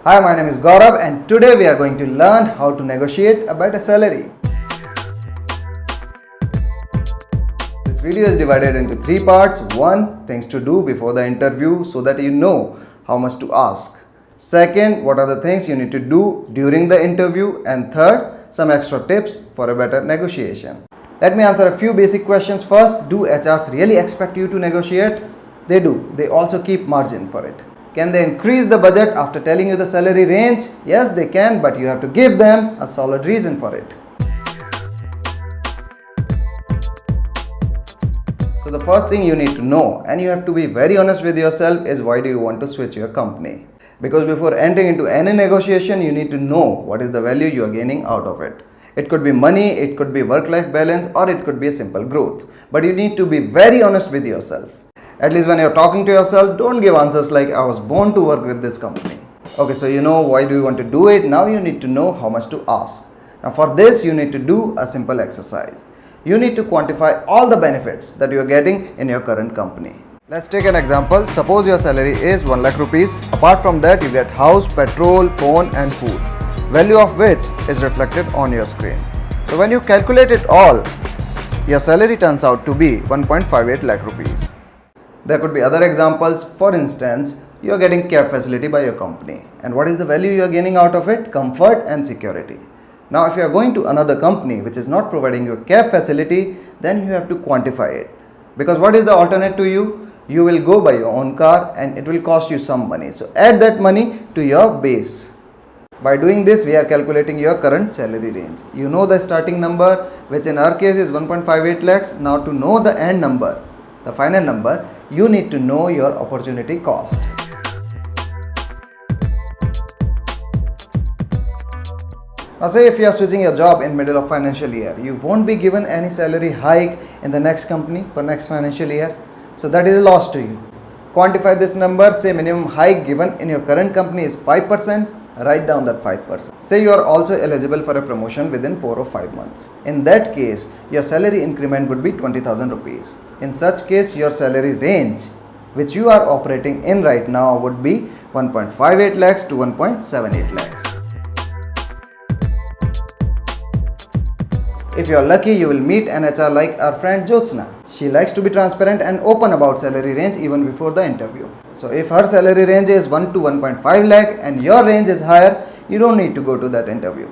Hi, my name is Gaurav and today we are going to learn how to negotiate a better salary. This video is divided into 3 parts. 1. Things to do before the interview so that you know how much to ask. Second, what are the things you need to do during the interview. And third, some extra tips for a better negotiation. Let me answer a few basic questions first. Do HRs really expect you to negotiate? They do. They also keep margin for it. Can they increase the budget after telling you the salary range? Yes, they can, but you have to give them a solid reason for it. So the first thing you need to know, and you have to be very honest with yourself, is why do you want to switch your company? Because before entering into any negotiation, you need to know what is the value you are gaining out of it. It could be money, it could be work-life balance, or it could be a simple growth. But you need to be very honest with yourself. At least when you're talking to yourself, don't give answers like I was born to work with this company. Okay, so you know why do you want to do it. Now you need to know how much to ask. Now for this, you need to do a simple exercise. You need to quantify all the benefits that you are getting in your current company. Let's take an example. Suppose your salary is 1 lakh rupees. Apart from that, you get house, petrol, phone and food, value of which is reflected on your screen. So when you calculate it all, your salary turns out to be 1.58 lakh rupees. There could be other examples. For instance, you are getting care facility by your company. And what is the value you are gaining out of it? Comfort and security. Now, if you are going to another company which is not providing you a care facility, then you have to quantify it. Because what is the alternate to you? You will go by your own car and it will cost you some money. So add that money to your base. By doing this, we are calculating your current salary range. You know the starting number, which in our case is 1.58 lakhs. Now to know the end number, the final number, you need to know your opportunity cost. Now say if you are switching your job in middle of financial year, you won't be given any salary hike in the next company for next financial year. So that is a loss to you. Quantify this number. Say minimum hike given in your current company is 5%. Write down that 5%. Say you are also eligible for a promotion within 4 or 5 months. In that case, your salary increment would be 20,000 rupees. In such case, your salary range, which you are operating in right now, would be 1.58 lakhs to 1.78 lakhs. If you are lucky, you will meet an HR like our friend Jyotsna. She likes to be transparent and open about salary range even before the interview. So if her salary range is 1 to 1.5 lakh and your range is higher, you don't need to go to that interview.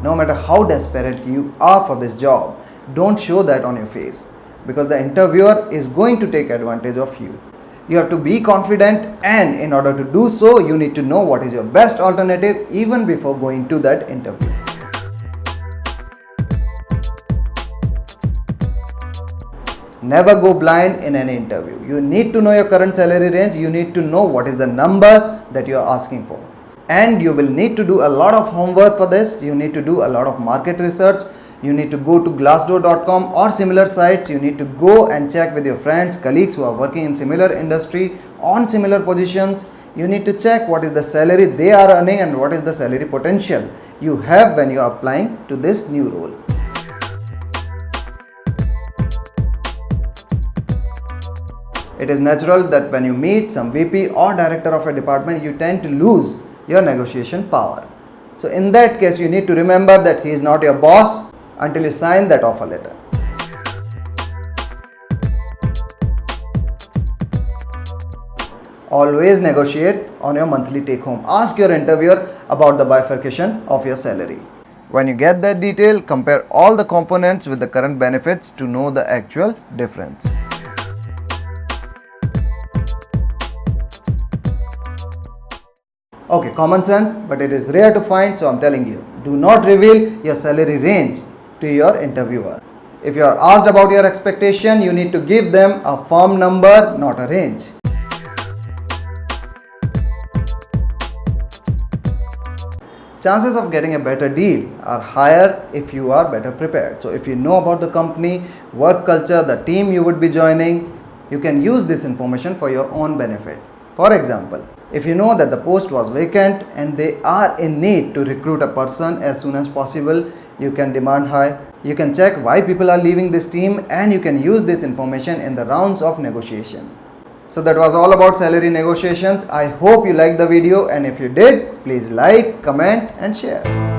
No matter how desperate you are for this job, don't show that on your face, because the interviewer is going to take advantage of you. You have to be confident, and in order to do so, you need to know what is your best alternative even before going to that interview. Never go blind in any interview. You need to know your current salary range. You need to know what is the number that you are asking for. And you will need to do a lot of homework for this. You need to do a lot of market research. You need to go to glassdoor.com or similar sites. You need to go and check with your friends, colleagues who are working in similar industry on similar positions. You need to check what is the salary they are earning and what is the salary potential you have when you are applying to this new role. It is natural that when you meet some VP or director of a department, you tend to lose your negotiation power. So in that case, you need to remember that he is not your boss until you sign that offer letter. Always negotiate on your monthly take home. Ask your interviewer about the bifurcation of your salary. When you get that detail, compare all the components with the current benefits to know the actual difference. Okay, common sense, but it is rare to find, so I'm telling you, do not reveal your salary range to your interviewer. If you are asked about your expectation, you need to give them a firm number, not a range. Chances of getting a better deal are higher if you are better prepared. So if you know about the company, work culture, the team you would be joining, you can use this information for your own benefit. For example, If you know that the post was vacant and they are in need to recruit a person as soon as possible, you can demand high. You can check why people are leaving this team, and you can use this information in the rounds of negotiation. So that was all about salary negotiations. I hope you liked the video, and if you did, please like, comment and share.